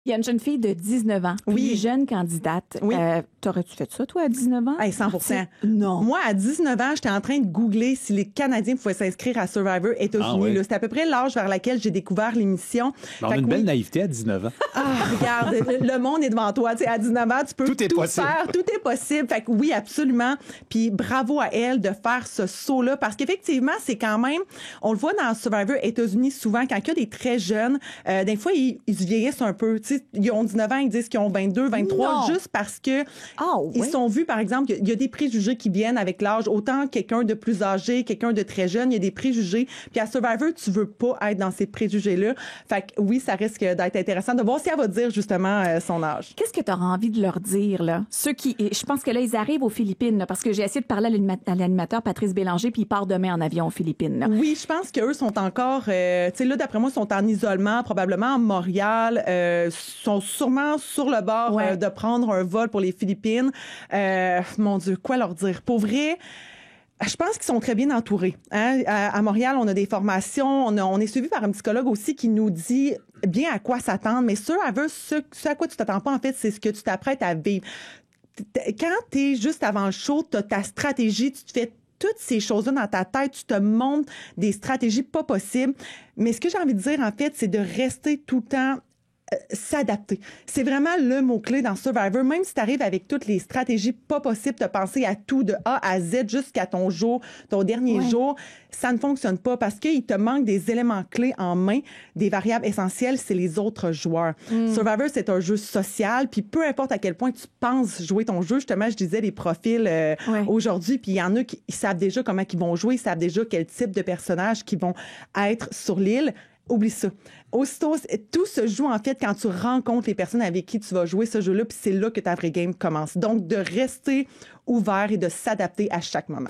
Il y a une jeune fille de 19 ans, Oui. plus jeune candidate. Oui. T'aurais-tu fait ça, toi, à 19 ans? Hey, 100%. Non. Moi, à 19 ans, j'étais en train de googler si les Canadiens pouvaient s'inscrire à Survivor États-Unis. Ah ouais. Là, c'était à peu près l'âge vers lequel j'ai découvert l'émission. On Fait a que une belle oui. naïveté à 19 ans. Ah, regarde, le monde est devant toi. Tu sais, à 19 ans, tu peux Tout est possible. faire. Tout est possible. Fait que oui, absolument. Puis bravo à elle de faire ce saut-là parce qu'effectivement, c'est quand même, on le voit dans Survivor États-Unis souvent, quand il y a des très jeunes, des fois, ils se vieillissent un peu. Tu sais, ils ont 19 ans, ils disent qu'ils ont 22, 23, Non. juste parce que Ah, ils oui. sont vus, par exemple, il y a des préjugés qui viennent avec l'âge. Autant quelqu'un de plus âgé, quelqu'un de très jeune, il y a des préjugés. Puis à Survivor, tu veux pas être dans ces préjugés-là. Fait que oui, ça risque d'être intéressant de voir si elle va dire justement son âge. Qu'est-ce que tu auras envie de leur dire, là? Ceux qui, je pense que là, ils arrivent aux Philippines, là, parce que j'ai essayé de parler à l'animateur Patrice Bélanger, puis il part demain en avion aux Philippines, là. Oui, je pense qu'eux sont encore, tu sais, là, d'après moi, sont en isolement, probablement à Montréal, sont sûrement sur le bord Ouais. de prendre un vol pour les Philippines. Mon Dieu, quoi leur dire? Pour vrai, je pense qu'ils sont très bien entourés. Hein? À Montréal, on a des formations, on est suivi par un psychologue aussi qui nous dit bien à quoi s'attendre, mais ce à quoi tu t'attends pas, en fait, c'est ce que tu t'apprêtes à vivre. Quand tu es juste avant le show, tu as ta stratégie, tu te fais toutes ces choses-là dans ta tête, tu te montres des stratégies pas possibles. Mais ce que j'ai envie de dire, en fait, c'est de rester tout le temps s'adapter. C'est vraiment le mot-clé dans Survivor. Même si tu arrives avec toutes les stratégies pas possibles, de penser à tout de A à Z jusqu'à ton jour, ton dernier jour, ça ne fonctionne pas parce qu'il te manque des éléments clés en main, des variables essentielles, c'est les autres joueurs. Survivor, c'est un jeu social, puis peu importe à quel point tu penses jouer ton jeu, justement, je disais les profils aujourd'hui, puis il y en a qui ils savent déjà comment ils vont jouer, ils savent déjà quel type de personnages qui vont être sur l'île. Oublie ça. Aussitôt, tout se joue en fait quand tu rencontres les personnes avec qui tu vas jouer ce jeu-là, puis c'est là que ta vraie game commence. Donc, de rester ouvert et de s'adapter à chaque moment.